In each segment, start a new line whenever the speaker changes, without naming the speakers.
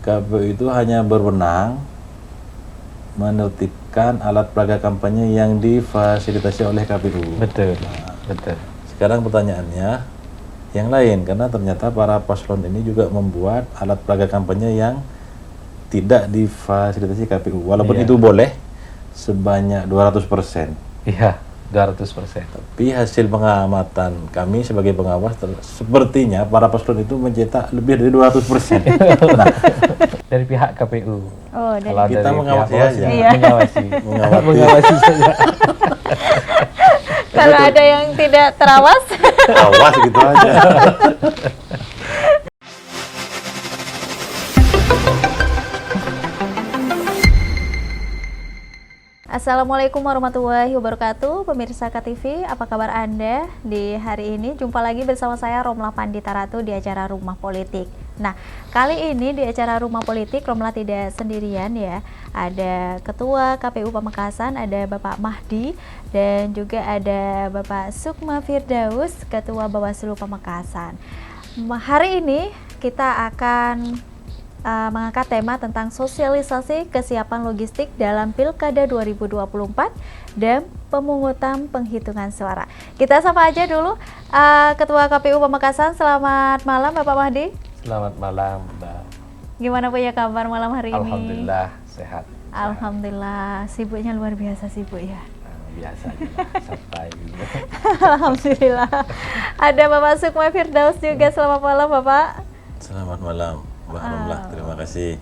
KPU itu hanya berwenang menertibkan alat peraga kampanye yang difasilitasi oleh KPU.
Betul, betul.
Sekarang pertanyaannya yang lain, karena ternyata para paslon ini juga membuat alat peraga kampanye yang tidak difasilitasi KPU. Walaupun itu boleh sebanyak 200%.
Iya, 200%.
Tapi hasil pengamatan kami sebagai pengawas, sepertinya para paslon itu mencetak lebih dari 200%. Nah,
Dari pihak KPU.
Oh, dari
Kalau
kita
dari
mengawasi
pihak bawaslu,
aja.
Iya.
mengawasi.
Mengawasi.
Mengawasi saja.
kalau ada yang tidak terawas.
awas gitu aja.
Assalamualaikum warahmatullahi wabarakatuh, pemirsa KTV, apa kabar Anda di hari ini? Jumpa lagi bersama saya Romla Pandita Ratu di acara Rumah Politik. Nah, kali ini di acara Rumah Politik Romla tidak sendirian ya. Ada Ketua KPU Pamekasan, ada Bapak Mahdi, dan juga ada Bapak Sukma Firdaus, Ketua Bawaslu Pamekasan. Hari ini kita akan mengangkat tema tentang sosialisasi kesiapan logistik dalam Pilkada 2024 dan pemungutan penghitungan suara. Kita sapa aja dulu Ketua KPU Pamekasan. Selamat malam Bapak Mahdi.
Selamat malam, Mbak.
Gimana punya kabar malam hari ini?
Alhamdulillah sehat.
Alhamdulillah, sibuknya luar biasa sibuk ya.
Biasa aja, santai.
Alhamdulillah. Ada Bapak Sukma Firdaus juga. Selamat malam Bapak.
Selamat malam, Mbak Romlah. Terima kasih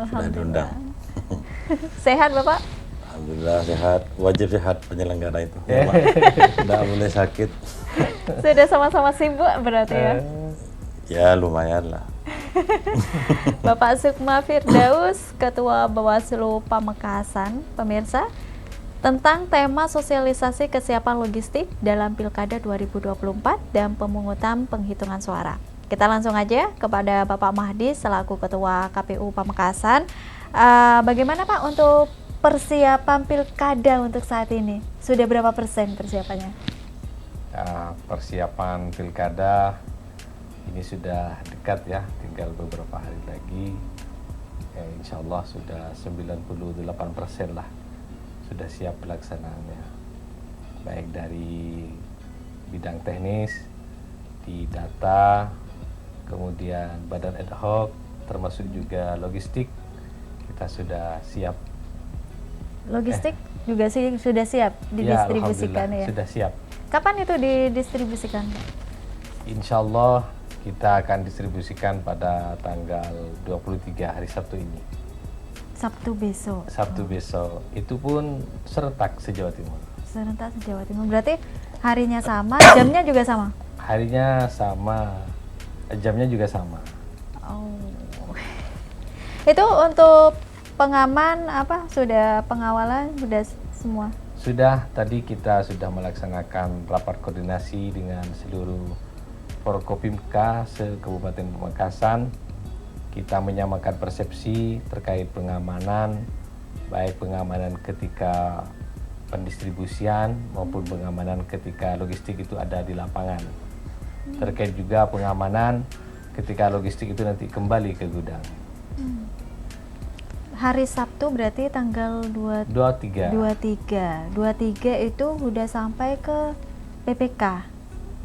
sudah diundang.
Sehat Bapak?
Alhamdulillah sehat. Wajib sehat penyelenggara itu. Ya, Pak. Tidak boleh sakit.
Sudah sama-sama sibuk berarti ya?
Ya lumayan lah.
Bapak Sukma Firdaus, Ketua Bawaslu Pamekasan, pemirsa, tentang tema sosialisasi kesiapan logistik dalam Pilkada 2024 dan pemungutan penghitungan suara. Kita langsung aja kepada Bapak Mahdi selaku Ketua KPU Pamekasan. Bagaimana Pak untuk persiapan Pilkada untuk saat ini? Sudah berapa persen persiapannya?
Persiapan Pilkada ini sudah dekat ya, tinggal beberapa hari lagi. Insya Allah sudah 98% lah sudah siap pelaksanaannya, baik dari bidang teknis, di data, kemudian badan ad hoc, termasuk juga logistik, kita sudah siap.
Logistik juga sih sudah siap didistribusikan ya?
Sudah siap.
Kapan itu didistribusikan?
Insya Allah kita akan distribusikan pada tanggal 23 hari Sabtu ini.
Sabtu besok?
Sabtu besok, itu pun serentak se-Jawa Timur.
Serentak se-Jawa Timur, berarti harinya sama, jamnya juga sama?
Harinya sama, jamnya juga sama.
Oh. Itu untuk pengaman apa? Sudah pengawalan sudah semua?
Sudah, tadi kita sudah melaksanakan rapat koordinasi dengan seluruh Forkopimka se-Kabupaten Pamekasan. Kita menyamakan persepsi terkait pengamanan, baik pengamanan ketika pendistribusian maupun pengamanan ketika logistik itu ada di lapangan. Terkait juga pengamanan ketika logistik itu nanti kembali ke gudang.
Hari Sabtu berarti tanggal 23 itu sudah sampai ke PPK?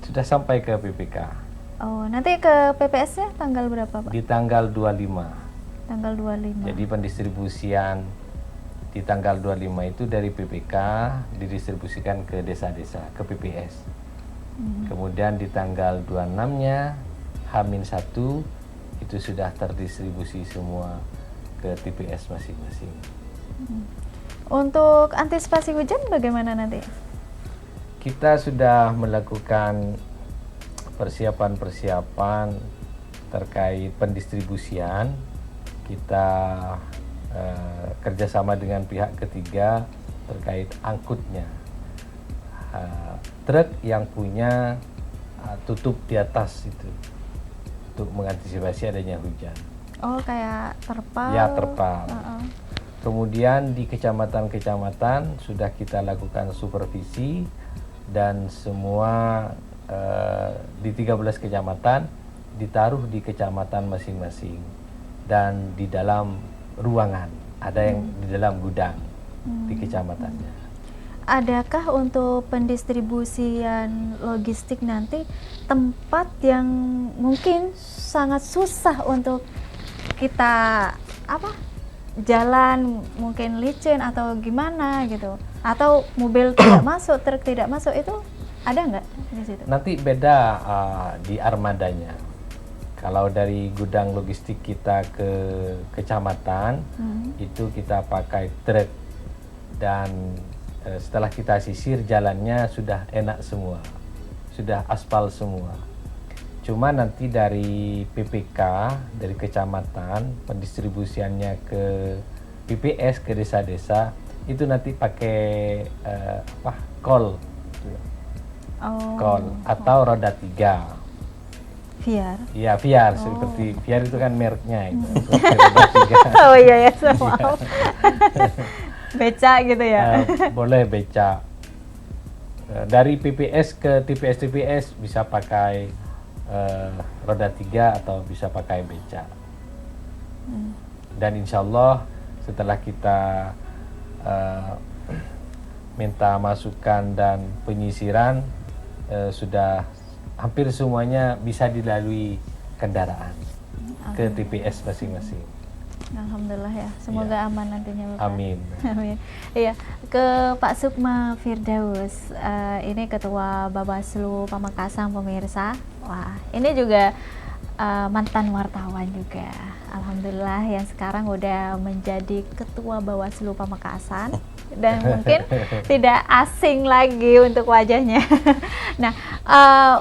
Sudah sampai ke PPK.
Oh, nanti ke PPS-nya tanggal berapa Pak?
Di tanggal 25.
Tanggal 25.
Jadi pendistribusian di tanggal 25 itu dari PPK didistribusikan ke desa-desa, ke PPS. Kemudian di tanggal 26-nya H-1 itu sudah terdistribusi semua ke TPS masing-masing.
Untuk antisipasi hujan bagaimana nanti?
Kita sudah melakukan persiapan-persiapan terkait pendistribusian. Kita kerjasama dengan pihak ketiga terkait angkutnya. Truk yang punya tutup di atas itu untuk mengantisipasi adanya hujan.
Oh, kayak terpal?
Ya, terpal. Kemudian di kecamatan-kecamatan sudah kita lakukan supervisi dan semua di 13 kecamatan ditaruh di kecamatan masing-masing. dan di dalam ruangan, ada yang di dalam gudang di kecamatannya.
Adakah untuk pendistribusian logistik nanti tempat yang mungkin sangat susah untuk kita jalan, mungkin licin atau gimana gitu, atau mobil tidak masuk, truk tidak masuk, itu ada nggak di situ?
Nanti beda di armadanya. Kalau dari gudang logistik kita ke kecamatan, itu kita pakai truk, dan setelah kita sisir jalannya sudah enak semua, sudah aspal semua. Cuma nanti dari PPK, dari kecamatan, pendistribusiannya ke PPS, ke desa-desa, itu nanti pakai kol, kol atau roda 3.
Viar.
Iya, Viar, seperti Viar itu kan mereknya itu. Seperti roda 3.
Oh iya ya, maaf. Beca gitu ya.
Boleh beca. Dari PPS ke TPS bisa pakai roda 3 atau bisa pakai beca. Dan insya Allah setelah kita minta masukan dan penyisiran, sudah hampir semuanya bisa dilalui kendaraan ke TPS masing-masing.
Alhamdulillah ya, semoga aman nantinya Bapak.
Amin.
Amin. Iya, ke Pak Sukma Firdaus, ini Ketua Bawaslu Pamekasan pemirsa. Wah, ini juga mantan wartawan juga. Alhamdulillah yang sekarang udah menjadi Ketua Bawaslu Pamekasan dan mungkin tidak asing lagi untuk wajahnya. Nah,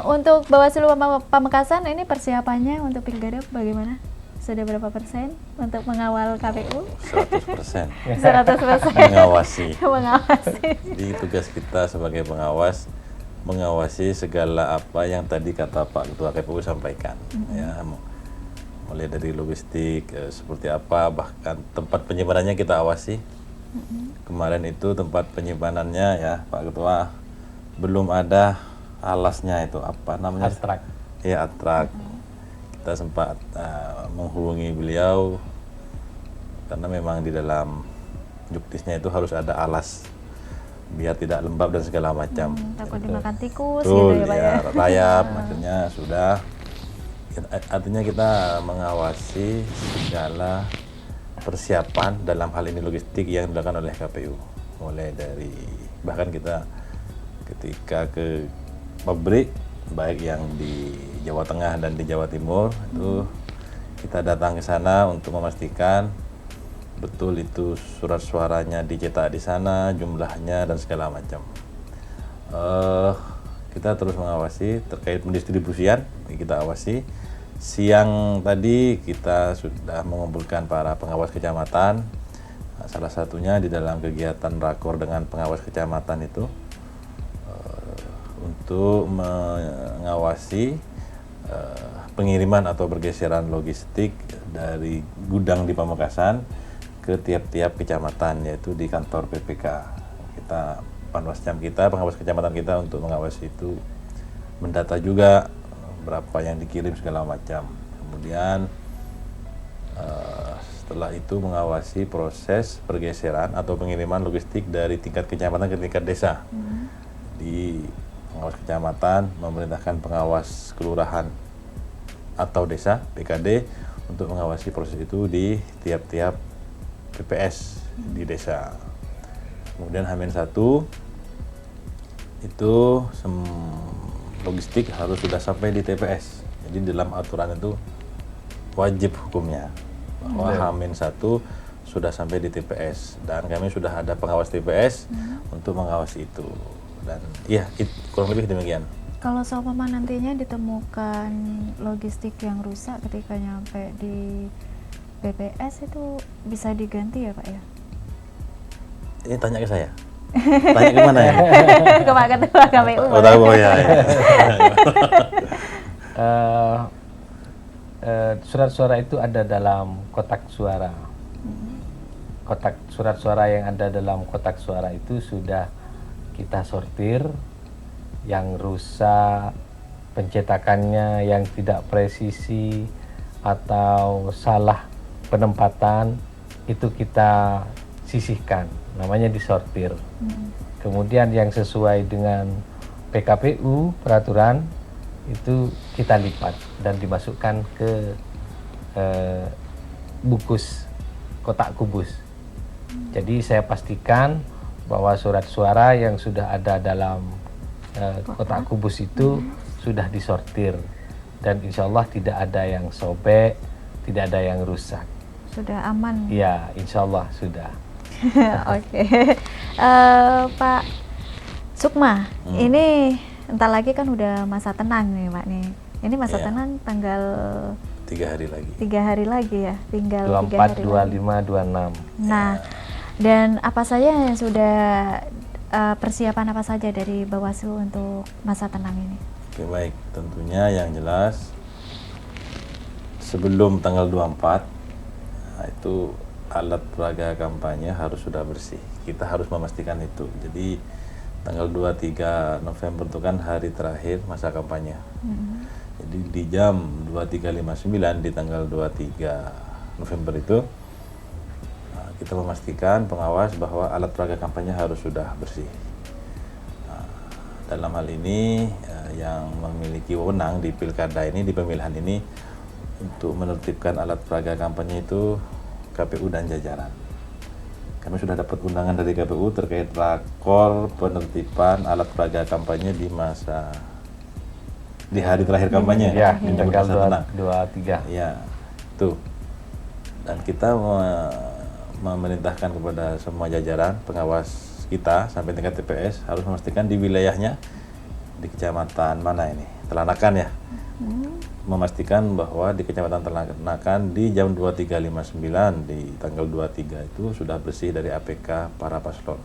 untuk Bawaslu Pamekasan ini persiapannya untuk Pilkada bagaimana? Sudah berapa persen untuk mengawal KPU?
100%.
100%.
Mengawasi.
Mengawasi.
Jadi tugas kita sebagai pengawas, mengawasi segala apa yang tadi kata Pak Ketua KPU sampaikan. Ya, mulai dari logistik, seperti apa, bahkan tempat penyimpanannya kita awasi. Kemarin itu tempat penyimpanannya ya Pak Ketua belum ada alasnya, itu apa namanya?
Atrak.
Ya, atrak. Kita sempat menghubungi beliau karena memang di dalam juktisnya itu harus ada alas biar tidak lembab dan segala macam.
Takut dimakan tikus
Betul,
gitu ya Pak ya.
rayap, maksudnya sudah. Artinya kita mengawasi segala persiapan dalam hal ini logistik yang dilakukan oleh KPU. Mulai dari bahkan kita ketika ke pabrik baik yang di Jawa Tengah dan di Jawa Timur, itu kita datang ke sana untuk memastikan betul itu surat suaranya dicetak di sana, jumlahnya dan segala macam. Kita terus mengawasi terkait pendistribusian, kita awasi. Siang tadi kita sudah mengumpulkan para pengawas kecamatan, salah satunya di dalam kegiatan rakor dengan pengawas kecamatan itu, untuk mengawasi pengiriman atau pergeseran logistik dari gudang di Pamekasan ke tiap-tiap kecamatan, yaitu di kantor PPK. Kita panwascam kita, pengawas kecamatan kita untuk mengawasi itu, mendata juga berapa yang dikirim segala macam. Kemudian setelah itu mengawasi proses pergeseran atau pengiriman logistik dari tingkat kecamatan ke tingkat desa. Di pengawas kecamatan memerintahkan pengawas kelurahan atau desa PKD untuk mengawasi proses itu di tiap-tiap PPS di desa. Kemudian H-1 itu logistik harus sudah sampai di TPS. Jadi dalam aturan itu wajib hukumnya bahwa H-1 sudah sampai di TPS, dan kami sudah ada pengawas TPS untuk mengawasi itu. Dan iya, kurang lebih demikian.
Kalau seumpama nantinya ditemukan logistik yang rusak ketika nyampe di BPS, itu bisa diganti ya Pak ya?
Ini tanya ke saya? Tanya ke mana ya?
Ke Pak Ketua KPU.
Oh, tahu ya.
Surat suara itu ada dalam kotak suara. Kotak surat suara yang ada dalam kotak suara itu sudah kita sortir. Yang rusak, pencetakannya yang tidak presisi atau salah penempatan itu kita sisihkan, namanya disortir. Kemudian yang sesuai dengan PKPU peraturan itu kita lipat dan dimasukkan ke bukus kotak kubus. Jadi saya pastikan bahwa surat suara yang sudah ada dalam kotak kubus itu sudah disortir dan insya Allah tidak ada yang sobek, tidak ada yang rusak.
Sudah aman.
Ya, insya Allah sudah.
Oke. Pak Sukma, ini entar lagi kan udah masa tenang nih Pak nih. Ini masa tenang tanggal
3 hari lagi.
3 hari lagi ya, tinggal 3
24,
hari
25, 26.
Nah, dan apa saja yang sudah persiapan apa saja dari Bawaslu untuk masa tenang ini?
Oke, baik, tentunya yang jelas sebelum tanggal 24 itu alat peraga kampanye harus sudah bersih. Kita harus memastikan itu. Jadi tanggal 23 November itu kan hari terakhir masa kampanye. Jadi di jam 23.59 di tanggal 23 November itu kita memastikan pengawas bahwa alat peraga kampanye harus sudah bersih. Dalam hal ini yang memiliki wewenang di pilkada ini, di pemilihan ini untuk menertibkan alat peraga kampanye itu KPU dan jajaran. Kami sudah dapat undangan dari KPU terkait rakor penertiban alat peraga kampanye di hari terakhir kampanye.
Ya, di
menyebut
tanggal
masa tenang.
23.
Ya, itu. Dan kita memerintahkan kepada semua jajaran pengawas kita sampai tingkat TPS harus memastikan di wilayahnya, di kecamatan mana ini, Telanakan ya, memastikan bahwa di kecamatan Telanakan di jam 23.59 di tanggal 23 itu sudah bersih dari APK para paslon.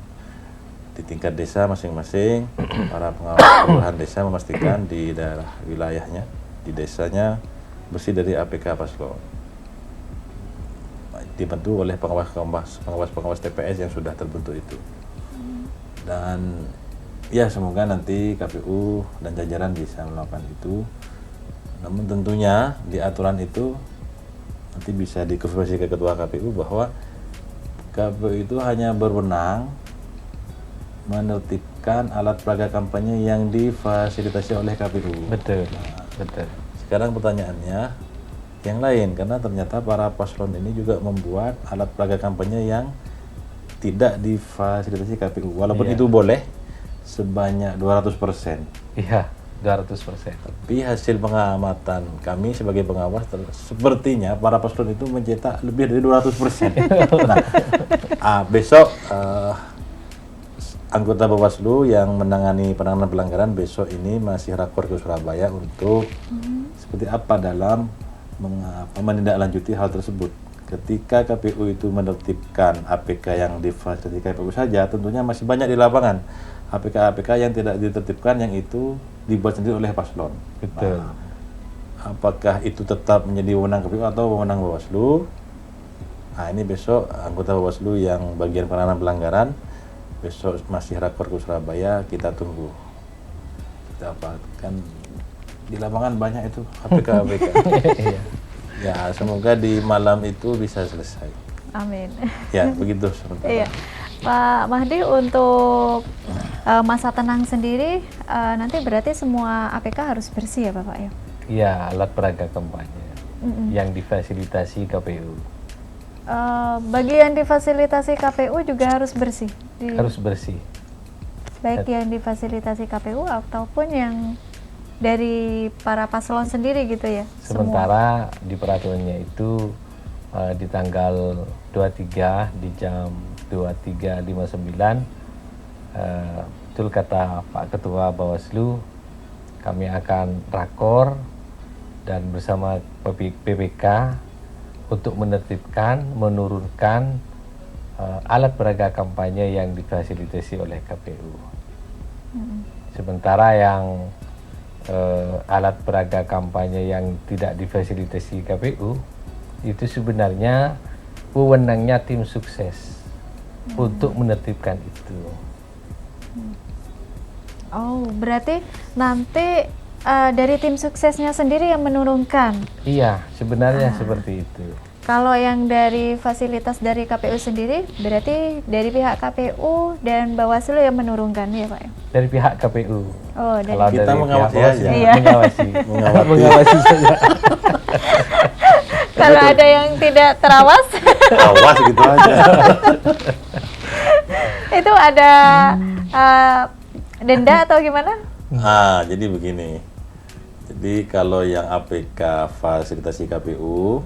Di tingkat desa masing-masing para pengawas kelurahan desa memastikan di daerah wilayahnya, di desanya bersih dari APK paslon, dibantu oleh pengawas TPS yang sudah terbentuk itu. Dan ya semoga nanti KPU dan jajaran bisa melakukan itu. Namun tentunya di aturan itu nanti bisa dikonfirmasi ke Ketua KPU bahwa KPU itu hanya berwenang menertibkan alat peraga kampanye yang difasilitasi oleh KPU.
Betul, betul.
Sekarang pertanyaannya yang lain, karena ternyata para paslon ini juga membuat alat peraga kampanye yang tidak difasilitasi KPU, walaupun itu boleh sebanyak 200%.
Iya, 200%.
Tapi hasil pengamatan kami sebagai pengawas sepertinya para paslon itu mencetak lebih dari 200%. Nah, besok anggota Bawaslu yang menangani penanganan pelanggaran besok ini masih rakor ke Surabaya untuk seperti apa dalam menindaklanjuti hal tersebut. Ketika KPU itu menertibkan APK yang difasilitasi KPU saja, tentunya masih banyak di lapangan APK-APK yang tidak ditertibkan, yang itu dibuat sendiri oleh paslon.
Betul.
Nah, apakah itu tetap menjadi wewenang KPU atau wewenang Bawaslu? Nah, ini besok anggota Bawaslu yang bagian penanganan pelanggaran besok masih rakor ke Surabaya, kita tunggu. Kita apa kan di lapangan banyak itu APK-APK. Ya, semoga di malam itu bisa selesai.
Amin.
Ya, begitu sementara.
Iya. Pak Mahdi, untuk masa tenang sendiri nanti berarti semua APK harus bersih ya Bapak ya?
Iya, alat peraga kampanye yang difasilitasi KPU.
Bagian difasilitasi KPU juga harus bersih?
Harus bersih.
Baik yang difasilitasi KPU ataupun yang dari para paslon sendiri gitu ya?
Sementara di peraturannya itu di tanggal 23 di jam 23.59 betul kata Pak Ketua Bawaslu, kami akan rakor dan bersama PPK untuk menertibkan, menurunkan alat peraga kampanye yang difasilitasi oleh KPU. Sementara yang alat peraga kampanye yang tidak difasilitasi KPU itu sebenarnya wewenangnya tim sukses untuk menertibkan itu.
Oh, berarti nanti dari tim suksesnya sendiri yang menurunkan?
Iya, sebenarnya seperti itu.
Kalau yang dari fasilitas dari KPU sendiri, berarti dari pihak KPU dan Bawaslu yang menurunkan ya Pak?
Dari pihak KPU.
Oh, dari
Kalau
Kita
dari
mengawasi
pihak Bawaslu,
aja.
Iya.
mengawasi.
Mengawasi.
Mengawasi saja.
kalau ada yang tidak terawas,
Awas gitu aja.
itu ada denda atau gimana?
Jadi begini. Jadi kalau yang APK fasilitasi KPU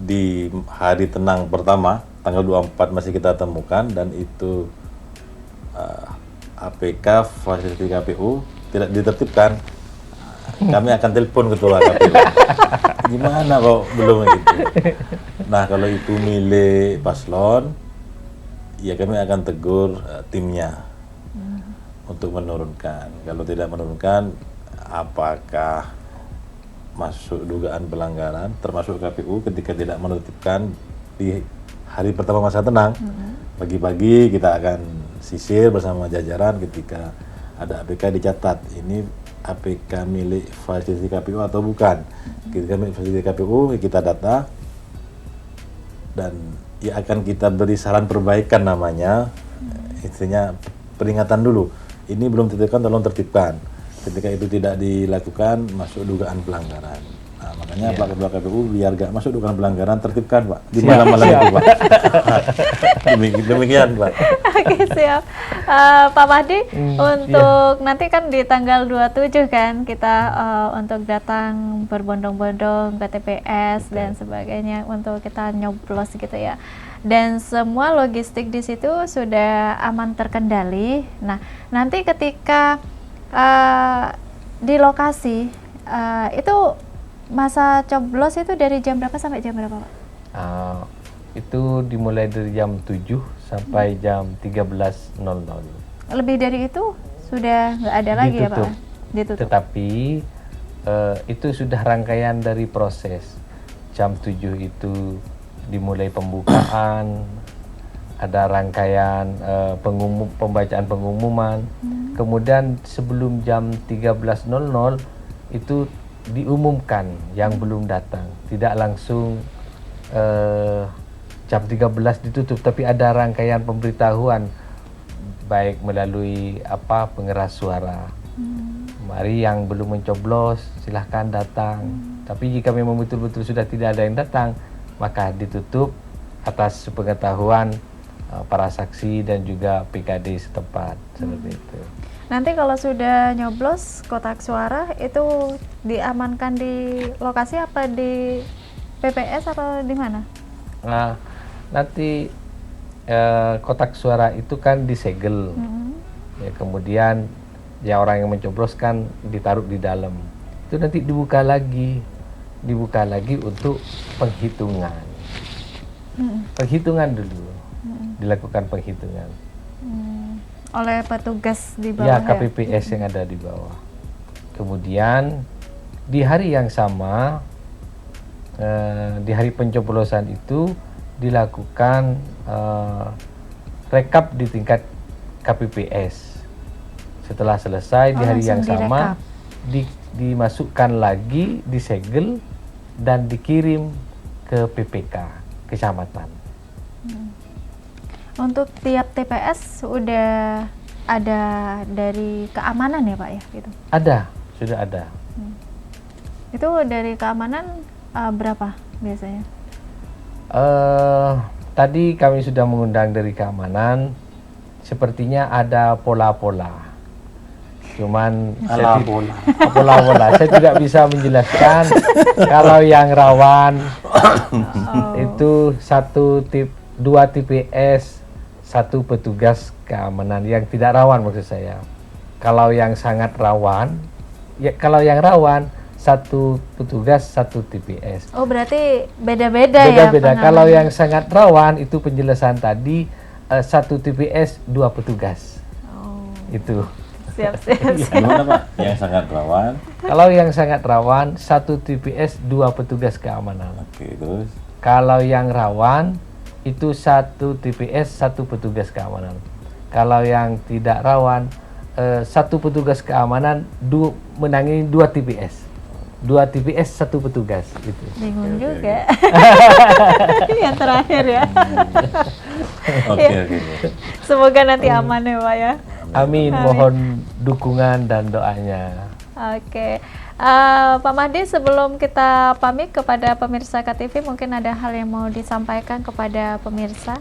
di hari tenang pertama tanggal 24 masih kita temukan, dan itu APK fasilitasi KPU tidak ditertibkan, kami akan telepon ketua KPU. Gimana kok belum gitu? Nah, kalau itu milik paslon, ya kami akan tegur timnya untuk menurunkan. Kalau tidak menurunkan, apakah masuk dugaan pelanggaran termasuk KPU ketika tidak menertibkan di hari pertama masa tenang. Pagi-pagi kita akan sisir bersama jajaran, ketika ada APK dicatat ini APK milik fasilitasi KPU atau bukan. Ketika milik fasilitasi KPU kita data, dan ya akan kita beri saran perbaikan namanya, istilahnya peringatan dulu. Ini belum tertibkan, tolong tertibkan. Ketika itu tidak dilakukan, masuk dugaan pelanggaran. Nah, makanya Pak Ketua KPU biar gak masuk dugaan pelanggaran, tertibkan Pak di malam-malam itu Pak. Demikian Pak.
Oke, siap. Pak Mahdi, untuk nanti kan di tanggal 27 kan kita untuk datang berbondong-bondong ke TPS dan sebagainya untuk kita nyoblos gitu ya. Dan semua logistik di situ sudah aman terkendali. Nah, nanti ketika di lokasi itu masa coblos itu dari jam berapa sampai jam berapa Pak?
Itu dimulai dari jam 7 sampai jam 13.00.
Lebih dari itu sudah nggak ada lagi ya Pak? Ditutup.
Tetapi itu sudah rangkaian dari proses. Jam 7 itu dimulai pembukaan, ada rangkaian pembacaan pengumuman. Kemudian sebelum jam 13.00 itu diumumkan yang belum datang. Tidak langsung jam 13 ditutup, tapi ada rangkaian pemberitahuan baik melalui pengeras suara. Mari yang belum mencoblos silahkan datang. Tapi jika memang betul-betul sudah tidak ada yang datang, maka ditutup atas pengetahuan para saksi dan juga PKD setempat, seperti itu.
Nanti kalau sudah nyoblos kotak suara itu diamankan di lokasi apa di PPS atau di mana?
Nah, nanti kotak suara itu kan disegel, ya, kemudian ya orang yang mencoblos kan ditaruh di dalam. Itu nanti dibuka lagi untuk penghitungan. Penghitungan dulu, dilakukan penghitungan.
Oleh petugas di bawah
Ya, KPPS yang ada di bawah. Kemudian di hari yang sama, di hari pencoblosan itu dilakukan rekap di tingkat KPPS. Setelah selesai di hari yang sama dimasukkan lagi, disegel dan dikirim ke PPK kecamatan.
Untuk tiap TPS sudah ada dari keamanan ya Pak ya gitu?
Ada, sudah ada.
Itu dari keamanan berapa biasanya?
Tadi kami sudah mengundang dari keamanan, sepertinya ada pola-pola. Cuman pola-pola. Saya tidak bisa menjelaskan. Kalau yang rawan itu 2 TPS, 1 petugas keamanan. Yang tidak rawan maksud saya. Kalau yang sangat rawan, kalau yang rawan 1 petugas 1 TPS.
Oh, berarti beda-beda ya?
Beda-beda. Kalau yang sangat rawan itu penjelasan tadi 1 TPS 2 petugas. Itu.
Siap.
Gimana Pak? Yang sangat rawan?
Kalau yang sangat rawan 1 TPS 2 petugas keamanan.
Oke, terus?
Kalau yang rawan itu 1 TPS 1 petugas keamanan. Kalau yang tidak rawan 1 petugas keamanan menangani 2 TPS. 2 TPS 1 petugas gitu.
Bingung
Oke,
juga. Yang terakhir ya.
Oke.
Semoga nanti aman ya Pak ya.
Amin. Mohon dukungan dan doanya.
Oke, Pak Mahdi, sebelum kita pamit kepada pemirsa KTV, mungkin ada hal yang mau disampaikan kepada pemirsa?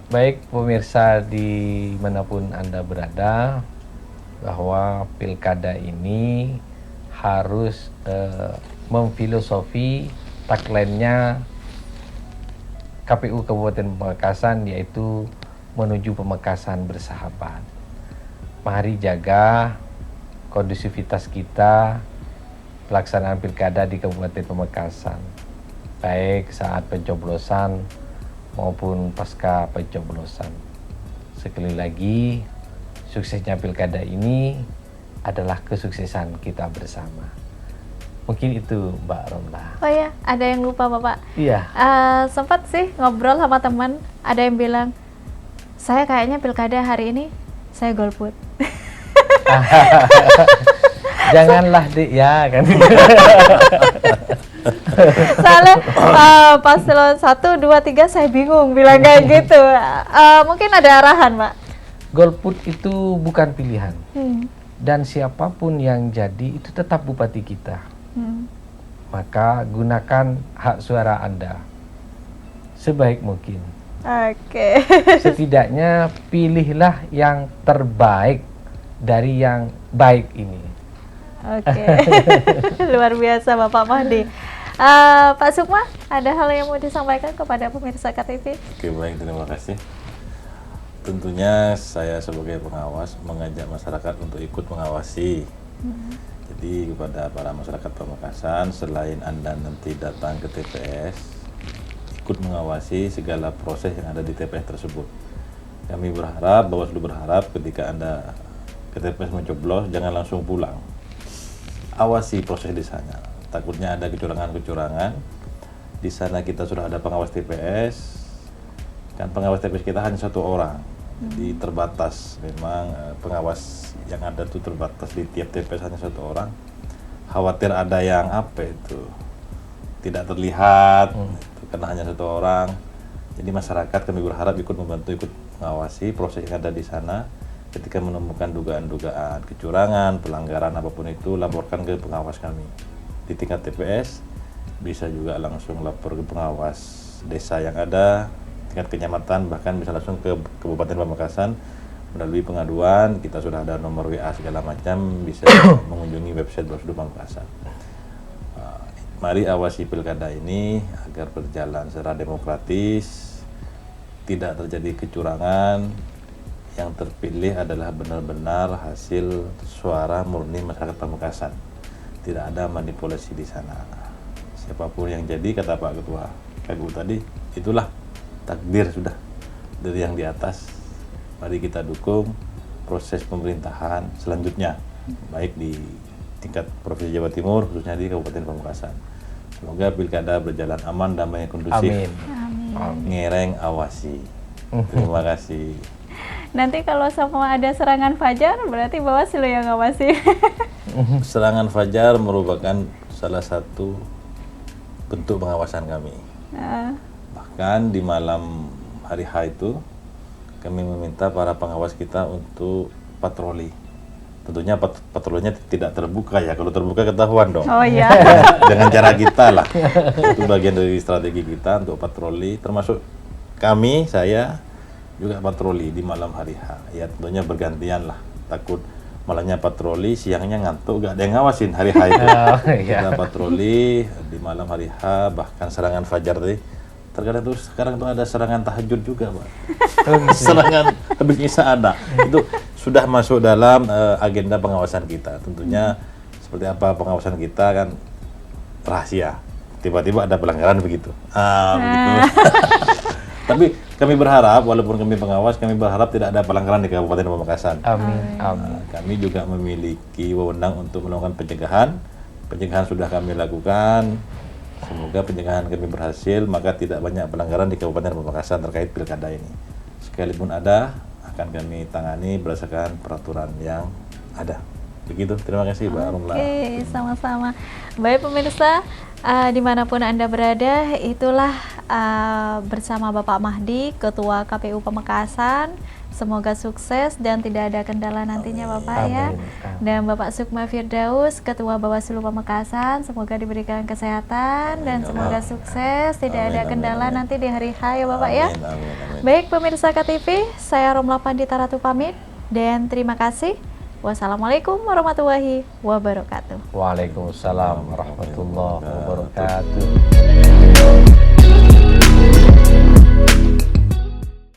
Baik pemirsa dimanapun Anda berada, bahwa pilkada ini harus memfilosofi tagline-nya KPU Kabupaten Pamekasan, yaitu menuju Pamekasan bersahabat. Mari jaga kondusivitas kita pelaksanaan pilkada di Kabupaten Pamekasan, baik saat pencoblosan maupun pasca pencoblosan. Sekali lagi, suksesnya pilkada ini adalah kesuksesan kita bersama. Mungkin itu Mbak Romla.
Oh ya, ada yang lupa Bapak.
Iya.
Sempat sih ngobrol sama teman, ada yang bilang, saya kayaknya pilkada hari ini saya golput.
Janganlah Dik ya kan.
Soalnya paslon 1, 2, 3 saya bingung bilang kayak gitu. Mungkin ada arahan Pak.
Golput itu bukan pilihan.
Hmm.
Dan siapapun yang jadi itu tetap bupati kita.
Hmm.
Maka gunakan hak suara Anda sebaik mungkin.
Oke.
Setidaknya pilihlah yang terbaik dari yang baik ini.
Oke. Luar biasa Bapak Mahdi. Pak Sukma, ada hal yang mau disampaikan kepada pemirsa KTV?
Oke, baik, terima kasih. Tentunya saya sebagai pengawas mengajak masyarakat untuk ikut mengawasi. Jadi kepada para masyarakat Pamekasan, selain Anda nanti datang ke TPS, ikut mengawasi segala proses yang ada di TPS tersebut. Kami berharap, Bawaslu berharap ketika Anda ke TPS mencoblos, jangan langsung pulang. Awasi proses di sana. Takutnya ada kecurangan-kecurangan. Di sana kita sudah ada pengawas TPS. Kan pengawas TPS kita hanya 1 orang. Jadi terbatas, memang pengawas yang ada tuh terbatas di tiap TPS hanya 1 orang. Khawatir ada yang apa itu tidak terlihat, itu karena hanya 1 orang. Jadi masyarakat kami berharap ikut membantu, ikut mengawasi proses yang ada di sana. Ketika menemukan dugaan-dugaan kecurangan, pelanggaran apapun itu, laporkan ke pengawas kami di tingkat TPS. Bisa juga langsung lapor ke pengawas desa yang ada, tingkat kecamatan, bahkan bisa langsung ke Kabupaten Pamekasan melalui pengaduan. Kita sudah ada nomor WA segala macam, bisa mengunjungi website Bawaslu Pamekasan. Mari awasi pilkada ini agar berjalan secara demokratis, tidak terjadi kecurangan. Yang terpilih adalah benar-benar hasil suara murni masyarakat Pamekasan. Tidak ada manipulasi di sana. Siapapun yang jadi, kata Pak Ketua KPU tadi, itulah takdir sudah dari yang di atas. Mari kita dukung proses pemerintahan selanjutnya, baik di tingkat Provinsi Jawa Timur, khususnya di Kabupaten Pamekasan. Semoga pilkada berjalan aman, damai, kondusif.
Amin.
Ngereng awasi. Terima kasih.
Nanti kalau sama ada serangan fajar, berarti Bawaslu yang ngawasi.
Serangan fajar merupakan salah satu bentuk pengawasan kami. Bahkan di malam hari H itu, kami meminta para pengawas kita untuk patroli. Tentunya patrolinya tidak terbuka ya, kalau terbuka ketahuan dong.
Oh iya.
Dengan cara kita lah. Itu bagian dari strategi kita untuk patroli, termasuk kami, saya juga patroli di malam hari H. Ya tentunya bergantian lah, takut malamnya patroli, siangnya ngantuk, gak ada yang ngawasin hari H itu. Kita patroli di malam hari H, bahkan serangan fajar tadi. Terkadang tuh sekarang tuh ada serangan tahajud juga, Pak. Serangan habis Isya ada. Itu sudah masuk dalam agenda pengawasan kita. Tentunya seperti apa pengawasan kita kan rahasia. Tiba-tiba ada pelanggaran begitu. Begitu. Tapi kami berharap, walaupun kami pengawas, kami berharap tidak ada pelanggaran di Kabupaten Pamekasan.
Amin. Amin.
Kami juga memiliki wewenang untuk melakukan pencegahan. Pencegahan sudah kami lakukan. Semoga pencegahan kami berhasil, maka tidak banyak pelanggaran di Kabupaten Pamekasan terkait pilkada ini. Sekalipun ada, akan kami tangani berdasarkan peraturan yang ada. Begitu, terima kasih Mbak Romla.
Oke, sama-sama. Baik pemirsa, dimanapun Anda berada, itulah bersama Bapak Mahdi, Ketua KPU Pamekasan. Semoga sukses dan tidak ada kendala nantinya Bapak ya. Dan Bapak Sukma Firdaus, Ketua Bawaslu Pamekasan, semoga diberikan kesehatan dan semoga sukses, tidak ada kendala nanti di hari H ya Bapak ya. Baik pemirsa KTV, saya Romla Pandita Ratu pamit dan terima kasih. Wassalamualaikum warahmatullahi wabarakatuh.
Waalaikumsalam warahmatullahi wabarakatuh.